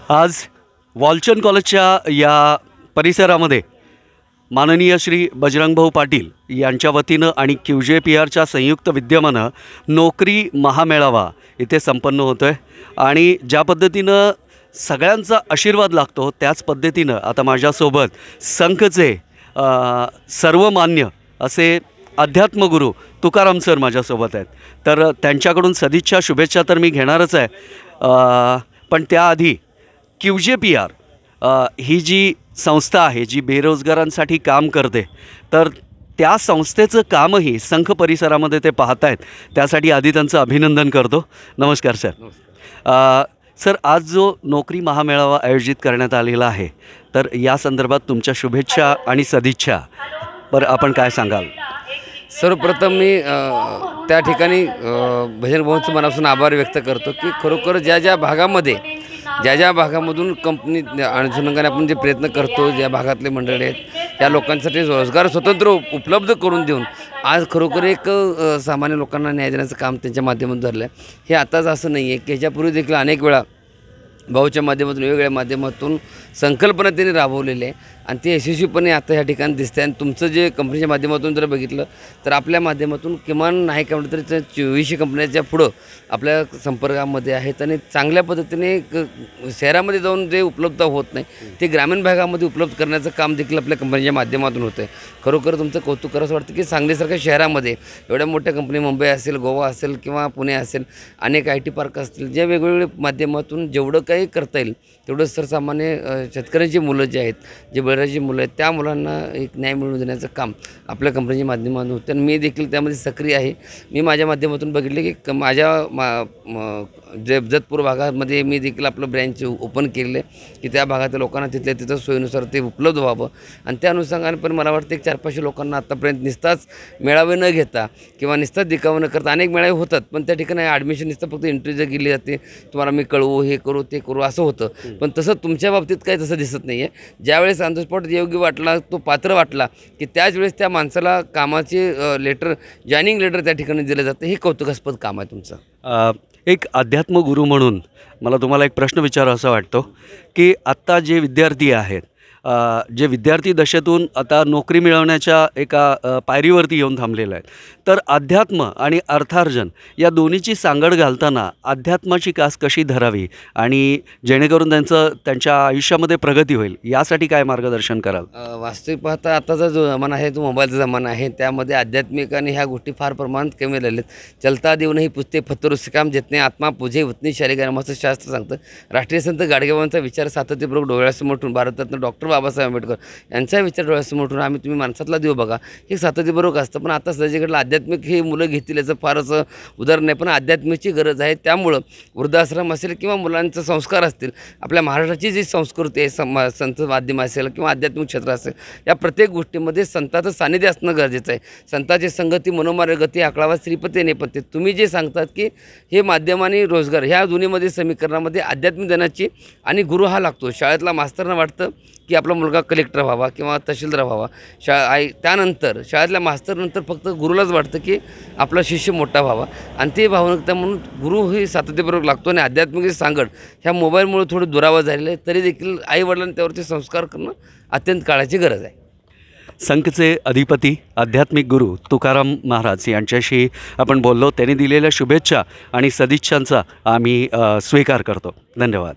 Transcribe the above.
आज वॉलचंद कॉलेजच्या या परिसरामध्ये माननीय श्री बजरंगभाऊ पाटील यांच्या वतीनं आणि QJPRच्या संयुक्त विद्यमानं नोकरी महामेळावा इथे संपन्न होतो आहे। आणि ज्या पद्धतीनं सगळ्यांचा आशीर्वाद लागतो त्याच पद्धतीनं आता माझ्यासोबत संघचे सर्वमान्य असे अध्यात्मगुरू तुकाराम सर माझ्यासोबत आहेत। तर त्यांच्याकडून सदिच्छा शुभेच्छा तर मी घेणारच आहे, पण त्याआधी QJPR ही जी संस्था आहे जी बेरोजगारांसाठी काम करते, तर त्या संस्थेचं कामही संघ परिसरामध्ये ते पाहत आहेत, त्यासाठी आधी त्यांचं अभिनंदन करतो। नमस्कार सर। सर, आज जो नोकरी महामेळावा आयोजित करण्यात आलेला आहे, तर या संदर्भात तुमच्या शुभेच्छा आणि सदिच्छा पर आपण काय सांगाल? सर्वप्रथम मी त्या ठिकाणी बजरंगभाऊंचं मनापासून आभार व्यक्त करतो की खरोखर ज्या भागामध्ये ज्या भागामधून कंपनी अनुषंगाने आपण जे प्रयत्न करतो, ज्या भागातले मंडळी आहेत त्या लोकांसाठी रोजगार स्वतंत्र उपलब्ध करून देऊन आज खरोखर एक सामान्य लोकांना न्याय देण्याचं काम त्यांच्या माध्यमातून झालं आहे। हे आताच असं नाही आहे की ह्याच्यापूर्वी देखील अनेक वेळा भाऊच्या माध्यमातून वेगवेगळ्या माध्यमातून संकल्पना त्यांनी राबवलेली आहे आणि ते यशस्वीपणे आता ह्या ठिकाणी दिसते। आणि तुमचं जे कंपनीच्या माध्यमातून जर बघितलं तर आपल्या माध्यमातून किमान नाही का म्हटलं तरी 2400 कंपन्याच्या पुढं आपल्या संपर्कामध्ये आहेत आणि चांगल्या पद्धतीने शहरामध्ये जाऊन जे उपलब्ध होत नाही ते ग्रामीण भागामध्ये उपलब्ध करण्याचं काम देखील आपल्या कंपनीच्या माध्यमातून होतं आहे। खरोखर तुमचं कौतुक करावंसं वाटतं की सांगलीसारख्या शहरामध्ये एवढ्या मोठ्या कंपनी मुंबई असेल, गोवा असेल किंवा पुणे असेल, अनेक IT पार्क असतील, जे वेगवेगळे माध्यमातून जेवढं काही करता येईल तेवढं सर्वसामान्य शेतकऱ्यांची मुलं जे आहेत, जे बळीराजाची मुलं आहेत, त्या मुलांना एक न्याय मिळवून देण्याचं काम आपल्या कंपनीच्या माध्यमातून होतं आणि मी देखील त्यामध्ये सक्रिय आहे। मी माझ्या माध्यमातून बघितले की माझ्या जे जतपूर भागामध्ये मी देखील आपलं ब्रँच ओपन केलेलं आहे की त्या भागातील लोकांना तिथल्या तिथं सोयीनुसार ते उपलब्ध व्हावं आणि त्या अनुषंगाने पण मला वाटतं एक 400-500 लोकांना आत्तापर्यंत निस्ताच मेळावे न घेता किंवा निस्ताच दिखावा न करता अनेक मेळावे होतात, पण त्या ठिकाणी ॲडमिशन निस्ता फक्त इंटरव्ह्यू गेली जाते, तुम्हाला मी कळवू, हे करू, ते करू असं होतं। पण तसं तुमच्या बाबतीत काही तसं दिसत नाही आहे। ज्यावेळेस ऑन द स्पॉट योग्य वाटला, तो पात्र वाटला की त्याच वेळेस त्या माणसाला कामाचे लेटर, जॉईनिंग लेटर त्या ठिकाणी दिलं जातं। हे कौतुकास्पद काम आहे तुमचं। एक अध्यात्मगुरू म्हणून मला तुम्हाला एक प्रश्न विचारावासा वाटतो की आत्ता जे विद्यार्थी आहेत, जे विद्यार्थी दशेतून आता नोकरी मिळवण्याच्या एका पायरीवरती येऊन थांबलेलं आहेत, तर अध्यात्म आणि अर्थार्जन या दोन्हीची सांगड घालताना अध्यात्माची कास कशी धरावी आणि जेणेकरून त्यांच्या आयुष्यामध्ये प्रगती होईल, यासाठी काय मार्गदर्शन कराल? वास्तविक पाहता आताचा जो जमाना आहे तो मोबाईलचा जमाना आहे, त्यामध्ये आध्यात्मिक आणि ह्या गोष्टी फार प्रमाणात कमी झालेल्या आहेत। चलता देऊनही पुजते फत्तरुस काम जितने आत्मा पूजे उतनी शालिग्राम असं शास्त्र सांगतं। राष्ट्रीय संत गाडगेबाबांचा विचार सातत्यपूर्वक डोळ्यासमोर ठेवून भारतरत्न डॉक्टर बाबासाहेब आंबेडकर यांचा विचार डोळ्यासमोर ठेवून तुम्ही माणसातला देव बघा, हे सातत्यपूर्वक असतं। पण आता सगळीकडलं आध्यात्मिक हे मुलं घेतील याचं फारच उदाहरण नाही, पण आध्यात्मिकची गरज आहे। त्यामुळं वृद्धाश्रम असेल किंवा मुलांचे संस्कार असतील, आपल्या महाराष्ट्राची जी संस्कृती आहे, संत माध्यम असेल किंवा आध्यात्मिक क्षेत्र असेल, या प्रत्येक गोष्टीमध्ये संताचं सानिध्य असणं गरजेचं आहे। संताची संगती मनोमार्ग गती आकळावा श्रीपती नेपथ्य। तुम्ही जे सांगतात की हे माध्यम आणि रोजगार ह्या दोन्हीमध्ये समीकरणामध्ये आध्यात्मिक ज्ञानाची आणि गुरु हा लागतो। शाळेतला मास्तरना वाटतं की आपला मुलगा कलेक्टर व्हावा किंवा तहसीलदार व्हावा, त्यानंतर शाळेतल्या मास्तरनंतर फक्त गुरुलाच वाटतं की आपला शिष्य मोठा व्हावा आणि ते भावनिकता म्हणून गुरु ही सातत्यपूर्वक लागतो। आणि आध्यात्मिक सांगड ह्या मोबाईलमुळे थोडं दुरावा झालेलं आहे, तरी देखील आईवडिलांनी त्यावरती संस्कार करणं अत्यंत काळाची गरज आहे। संघचे अधिपती आध्यात्मिक गुरु तुकाराम महाराज यांच्याशी आपण बोललो, त्यांनी दिलेल्या शुभेच्छा आणि सदिच्छांचा आम्ही स्वीकार करतो। धन्यवाद।